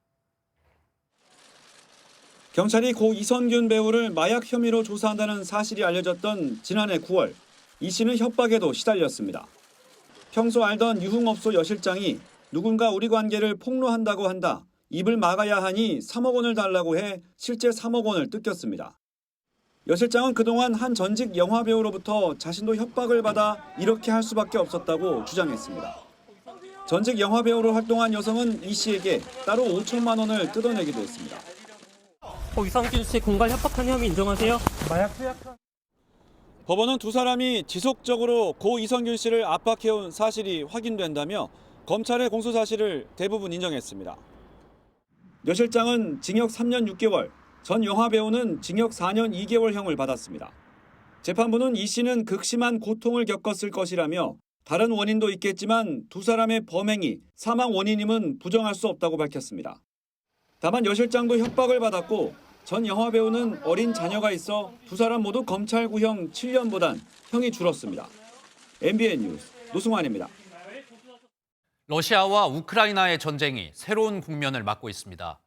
경찰이 고 이선균 배우를 마약 혐의로 조사한다는 사실이 알려졌던 지난해 9월, 이 씨는 협박에도 시달렸습니다. 평소 알던 유흥업소 여실장이 누군가 우리 관계를 폭로한다고 한다, 입을 막아야 하니 3억 원을 달라고 해 실제 3억 원을 뜯겼습니다. 여실장은 그동안 한 전직 영화배우로부터 자신도 협박을 받아 이렇게 할 수밖에 없었다고 주장했습니다. 전직 영화배우로 활동한 여성은 이 씨에게 따로 5천만 원을 뜯어내기도 했습니다. 이선균 씨 공갈 협박한 혐의 인정하세요? 마약 투약. 법원은 두 사람이 지속적으로 고 이선균 씨를 압박해온 사실이 확인된다며 검찰의 공소 사실을 대부분 인정했습니다. 여 실장은 징역 3년 6개월, 전 영화배우는 징역 4년 2개월형을 받았습니다. 재판부는 이 씨는 극심한 고통을 겪었을 것이라며 다른 원인도 있겠지만 두 사람의 범행이 사망 원인임은 부정할 수 없다고 밝혔습니다. 다만 여 실장도 협박을 받았고 전 영화배우는 어린 자녀가 있어 두 사람 모두 검찰 구형 7년보단 형이 줄었습니다. MBN 뉴스 노승환입니다. 러시아와 우크라이나의 전쟁이 새로운 국면을 맞고 있습니다.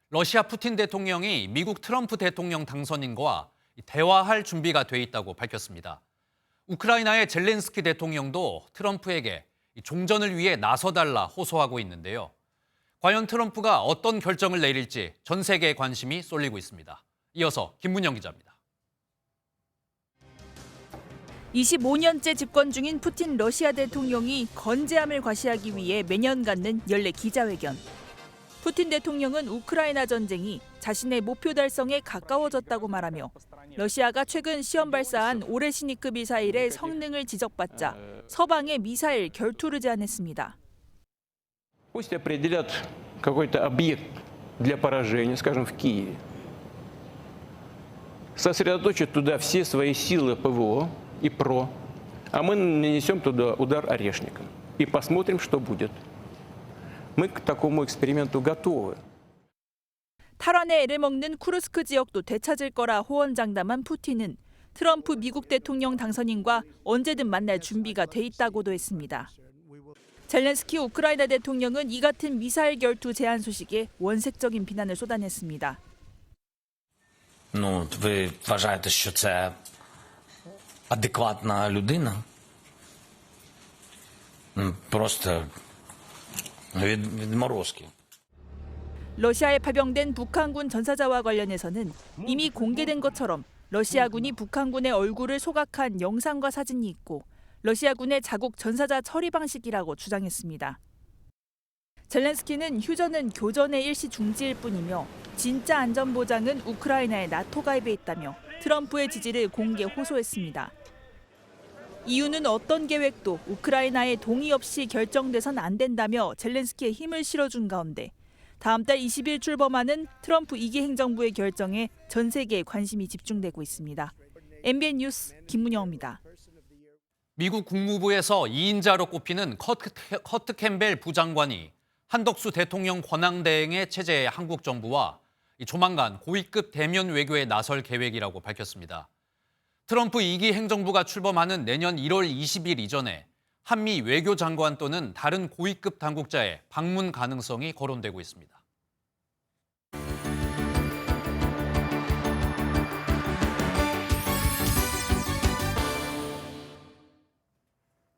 러시아 푸틴 대통령이 미국 트럼프 대통령 당선인과 대화할 준비가 돼 있다고 밝혔습니다. 우크라이나의 젤렌스키 대통령도 트럼프에게 종전을 위해 나서달라 호소하고 있는데요. 과연 트럼프가 어떤 결정을 내릴지 전 세계의 관심이 쏠리고 있습니다. 이어서 김문영 기자입니다. 25년째 집권 중인 푸틴 러시아 대통령이 건재함을 과시하기 위해 매년 갖는 연례 기자회견. 푸틴 대통령은 우크라이나 전쟁이 자신의 목표 달성에 가까워졌다고 말하며 러시아가 최근 시험 발사한 오레시니크 미사일의 성능을 지적받자 서방의 미사일 결투를 제안했습니다. Пусть определят какой-то объект для поражения, скажем, в Киеве. Сосредоточат туда все свои силы ПВО и ПРО, а мы нанесем туда удар орешником и посмотрим, что будет. Мы к такому эксперименту готовы. 탈환에 애를 먹는 쿠르스크 지역도 되찾을 거라 호언장담한 푸틴은 트럼프 미국 대통령 당선인과 언제든 만날 준비가 돼 있다고도 했습니다. 젤렌스키 우크라이나 대통령은 이 같은 미사일 결투 제안 소식에 원색적인 비난을 쏟아냈습니다. Ви вважаєте, що це адекватна людина? Просто відморозки. 러시아에 파병된 북한군 전사자와 관련해서는 이미 공개된 것처럼 러시아군이 북한군의 얼굴을 소각한 영상과 사진이 있고 러시아군의 자국 전사자 처리 방식이라고 주장했습니다. 젤렌스키는 휴전은 교전의 일시 중지일 뿐이며 진짜 안전보장은 우크라이나의 나토 가입에 있다며 트럼프의 지지를 공개 호소했습니다. 이유는 어떤 계획도 우크라이나의 동의 없이 결정돼선 안 된다며 젤렌스키에 힘을 실어준 가운데 다음 달 20일 출범하는 트럼프 2기 행정부의 결정에 전 세계에 관심이 집중되고 있습니다. MBN 뉴스 김문영입니다. 미국 국무부에서 2인자로 꼽히는 커트 캠벨 부장관이 한덕수 대통령 권한대행의 체제의 한국 정부와 조만간 고위급 대면 외교에 나설 계획이라고 밝혔습니다. 트럼프 2기 행정부가 출범하는 내년 1월 20일 이전에 한미 외교장관 또는 다른 고위급 당국자의 방문 가능성이 거론되고 있습니다.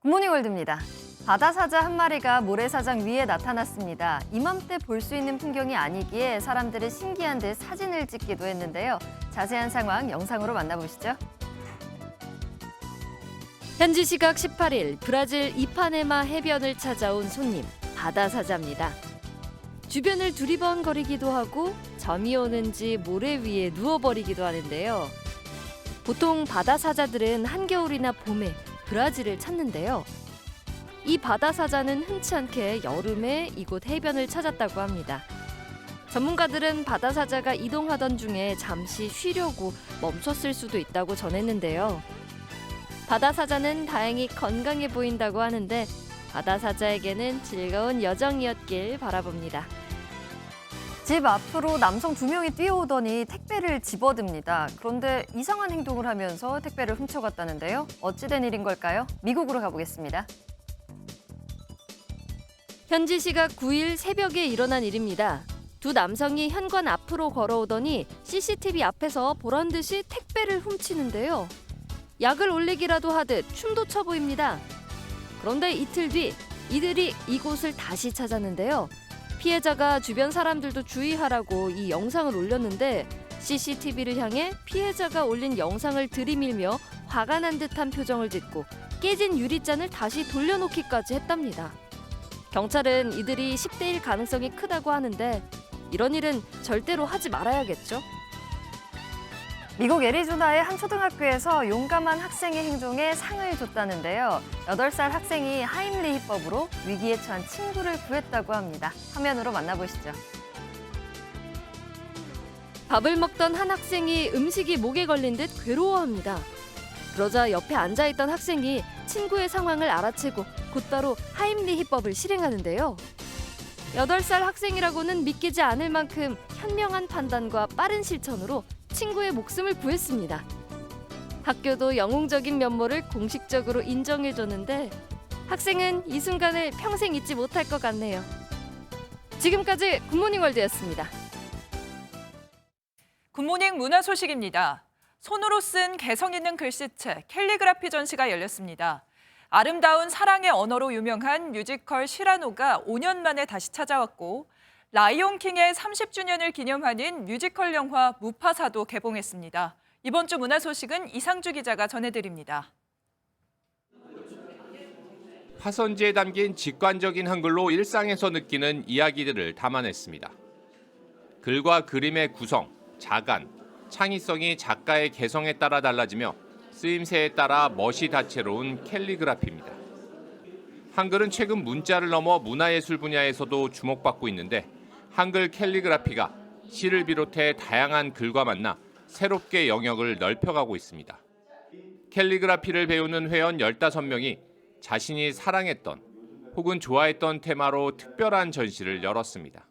굿모닝 월드입니다. 바다사자 한 마리가 모래사장 위에 나타났습니다. 이맘때 볼 수 있는 풍경이 아니기에 사람들은 신기한 듯 사진을 찍기도 했는데요. 자세한 상황 영상으로 만나보시죠. 현지 시각 18일 브라질 이파네마 해변을 찾아온 손님, 바다사자입니다. 주변을 두리번거리기도 하고 잠이 오는지 모래 위에 누워버리기도 하는데요. 보통 바다사자들은 한겨울이나 봄에 브라질을 찾는데요. 이 바다사자는 흔치 않게 여름에 이곳 해변을 찾았다고 합니다. 전문가들은 바다사자가 이동하던 중에 잠시 쉬려고 멈췄을 수도 있다고 전했는데요. 바다사자는 다행히 건강해 보인다고 하는데 바다사자에게는 즐거운 여정이었길 바라봅니다. 집 앞으로 남성 2명이 뛰어오더니 택배를 집어듭니다. 그런데 이상한 행동을 하면서 택배를 훔쳐갔다는데요. 어찌된 일인 걸까요? 미국으로 가보겠습니다. 현지 시각 9일 새벽에 일어난 일입니다. 두 남성이 현관 앞으로 걸어오더니 CCTV 앞에서 보란 듯이 택배를 훔치는데요. 약을 올리기라도 하듯 춤도 춰 보입니다. 그런데 이틀 뒤 이들이 이곳을 다시 찾았는데요. 피해자가 주변 사람들도 주의하라고 이 영상을 올렸는데 CCTV를 향해 피해자가 올린 영상을 들이밀며 화가 난 듯한 표정을 짓고 깨진 유리잔을 다시 돌려놓기까지 했답니다. 경찰은 이들이 10대1 가능성이 크다고 하는데 이런 일은 절대로 하지 말아야겠죠. 미국 애리조나의 한 초등학교에서 용감한 학생의 행동에 상을 줬다는데요. 8살 학생이 하임리히법으로 위기에 처한 친구를 구했다고 합니다. 화면으로 만나보시죠. 밥을 먹던 한 학생이 음식이 목에 걸린 듯 괴로워합니다. 그러자 옆에 앉아있던 학생이 친구의 상황을 알아채고 곧바로 하임리히법을 실행하는데요. 8살 학생이라고는 믿기지 않을 만큼 현명한 판단과 빠른 실천으로 친구의 목숨을 구했습니다. 학교도 영웅적인 면모를 공식적으로 인정해줬는데 학생은 이 순간을 평생 잊지 못할 것 같네요. 지금까지 굿모닝 월드였습니다. 굿모닝 문화 소식입니다. 손으로 쓴 개성 있는 글씨체 캘리그라피 전시가 열렸습니다. 아름다운 사랑의 언어로 유명한 뮤지컬 시라노가 5년 만에 다시 찾아왔고 라이온 킹의 30주년을 기념하는 뮤지컬 영화 무파사도 개봉했습니다. 이번 주 문화 소식은 이상주 기자가 전해드립니다. 파선지에 담긴 직관적인 한글로 일상에서 느끼는 이야기들을 담아냈습니다. 글과 그림의 구성, 자간, 창의성이 작가의 개성에 따라 달라지며 쓰임새에 따라 멋이 다채로운 캘리그라피입니다. 한글은 최근 문자를 넘어 문화예술 분야에서도 주목받고 있는데 한글 캘리그라피가 시를 비롯해 다양한 글과 만나 새롭게 영역을 넓혀가고 있습니다. 캘리그라피를 배우는 회원 15명이 자신이 사랑했던 혹은 좋아했던 테마로 특별한 전시를 열었습니다.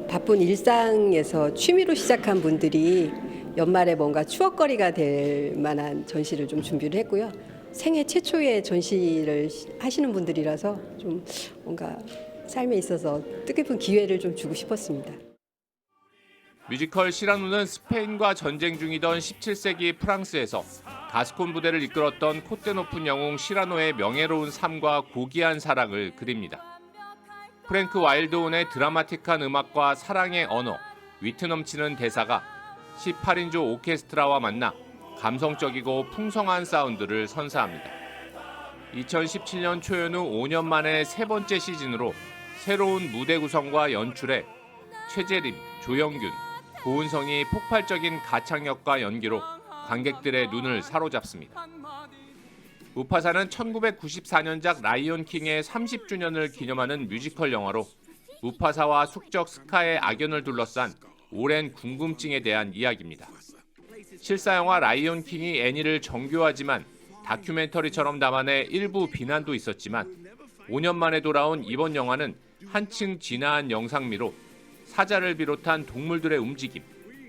바쁜 일상에서 취미로 시작한 분들이 연말에 뭔가 추억거리가 될 만한 전시를 좀 준비를 했고요. 생애 최초의 전시를 하시는 분들이라서 좀 뭔가 삶에 있어서 뜻깊은 기회를 좀 주고 싶었습니다. 뮤지컬 시라노는 스페인과 전쟁 중이던 17세기 프랑스에서 가스콘 부대를 이끌었던 콧대 높은 영웅 시라노의 명예로운 삶과 고귀한 사랑을 그립니다. 프랭크 와일드온의 드라마틱한 음악과 사랑의 언어, 위트 넘치는 대사가 18인조 오케스트라와 만나 감성적이고 풍성한 사운드를 선사합니다. 2017년 초연 후 5년 만에 세 번째 시즌으로 새로운 무대 구성과 연출에 최재림, 조영균, 고은성이 폭발적인 가창력과 연기로 관객들의 눈을 사로잡습니다. 무파사는 1994년작 라이온 킹의 30주년을 기념하는 뮤지컬 영화로 무파사와 숙적 스카의 악연을 둘러싼 오랜 궁금증에 대한 이야기입니다. 실사 영화 라이온 킹이 애니를 정교하지만 다큐멘터리처럼 담아내 일부 비난도 있었지만 5년 만에 돌아온 이번 영화는 한층 진화한 영상미로 사자를 비롯한 동물들의 움직임,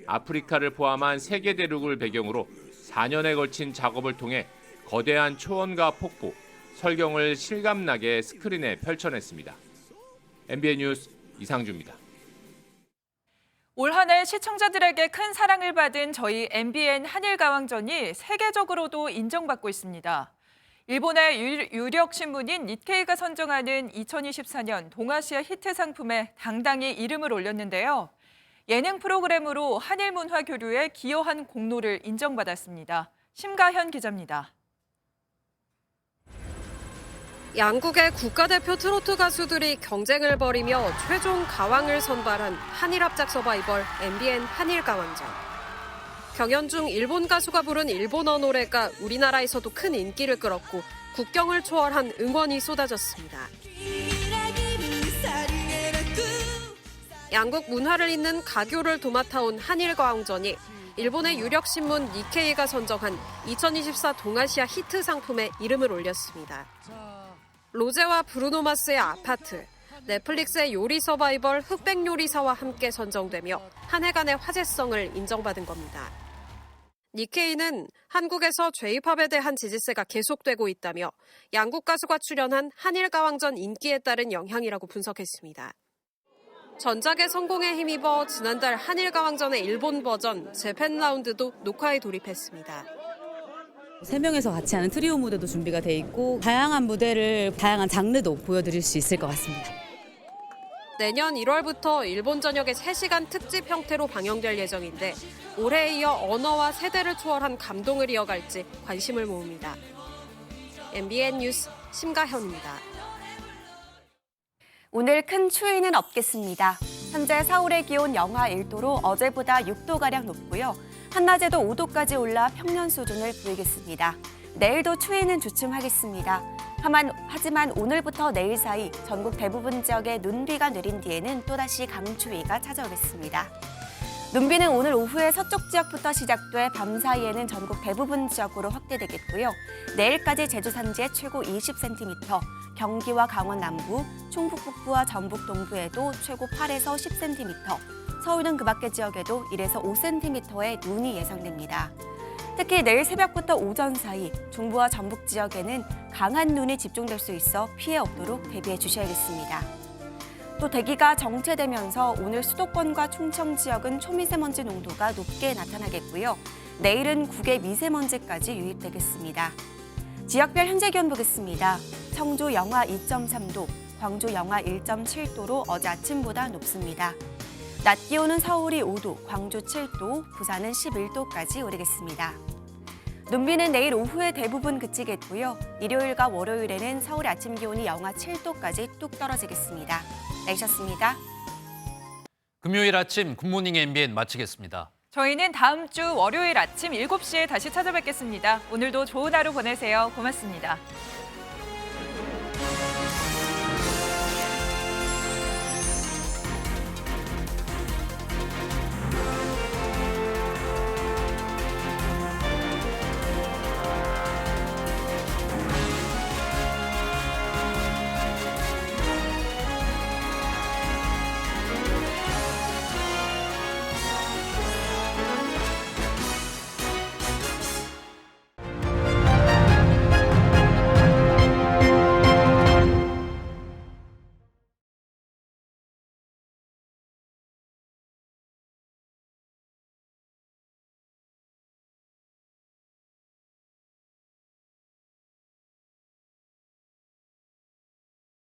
아프리카를 포함한 세계 대륙을 배경으로 4년에 걸친 작업을 통해 거대한 초원과 폭포, 설경을 실감나게 스크린에 펼쳐냈습니다. MBN 뉴스 이상주입니다. 올 한 해 시청자들에게 큰 사랑을 받은 저희 MBN 한일가왕전이 세계적으로도 인정받고 있습니다. 일본의 유력 신문인 니케이가 선정하는 2024년 동아시아 히트 상품에 당당히 이름을 올렸는데요. 예능 프로그램으로 한일 문화 교류에 기여한 공로를 인정받았습니다. 심가현 기자입니다. 양국의 국가대표 트로트 가수들이 경쟁을 벌이며 최종 가왕을 선발한 한일합작 서바이벌 MBN 한일가왕전. 경연 중 일본 가수가 부른 일본어 노래가 우리나라에서도 큰 인기를 끌었고 국경을 초월한 응원이 쏟아졌습니다. 양국 문화를 잇는 가교를 도맡아온 한일가왕전이 일본의 유력 신문 니케이가 선정한 2024 동아시아 히트 상품에 이름을 올렸습니다. 로제와 브루노 마스의 아파트, 넷플릭스의 요리 서바이벌 흑백 요리사와 함께 선정되며 한 해간의 화제성을 인정받은 겁니다. 니케이는 한국에서 J-팝에 대한 지지세가 계속되고 있다며 양국 가수가 출연한 한일가왕전 인기에 따른 영향이라고 분석했습니다. 전작의 성공에 힘입어 지난달 한일가왕전의 일본 버전 재팬 라운드도 녹화에 돌입했습니다. 3명에서 같이 하는 트리오 무대도 준비가 돼 있고 다양한 무대를 다양한 장르도 보여드릴 수 있을 것 같습니다. 내년 1월부터 일본 전역에 3시간 특집 형태로 방영될 예정인데 올해에 이어 언어와 세대를 초월한 감동을 이어갈지 관심을 모읍니다. MBN 뉴스 심가현입니다. 오늘 큰 추위는 없겠습니다. 현재 서울의 기온 영하 1도로 어제보다 6도가량 높고요. 한낮에도 5도까지 올라 평년 수준을 보이겠습니다. 내일도 추위는 주춤하겠습니다. 하지만 오늘부터 내일 사이 전국 대부분 지역에 눈비가 내린 뒤에는 또다시 강추위가 찾아오겠습니다. 눈비는 오늘 오후에 서쪽 지역부터 시작돼 밤 사이에는 전국 대부분 지역으로 확대되겠고요. 내일까지 제주 산지에 최고 20cm, 경기와 강원 남부, 충북 북부와 전북 동부에도 최고 8에서 10cm, 서울은 그 밖의 지역에도 1에서 5cm의 눈이 예상됩니다. 특히 내일 새벽부터 오전 사이 중부와 전북 지역에는 강한 눈이 집중될 수 있어 피해 없도록 대비해 주셔야겠습니다. 또 대기가 정체되면서 오늘 수도권과 충청 지역은 초미세먼지 농도가 높게 나타나겠고요. 내일은 국외 미세먼지까지 유입되겠습니다. 지역별 현재 기온 보겠습니다. 청주 영하 2.3도, 광주 영하 1.7도로 어제 아침보다 높습니다. 낮 기온은 서울이 5도, 광주 7도, 부산은 11도까지 오르겠습니다. 눈비는 내일 오후에 대부분 그치겠고요. 일요일과 월요일에는 서울 아침 기온이 영하 7도까지 뚝 떨어지겠습니다. 내셨습니다. 금요일 아침 굿모닝 MBN 마치겠습니다. 저희는 다음 주 월요일 아침 7시에 다시 찾아뵙겠습니다. 오늘도 좋은 하루 보내세요. 고맙습니다.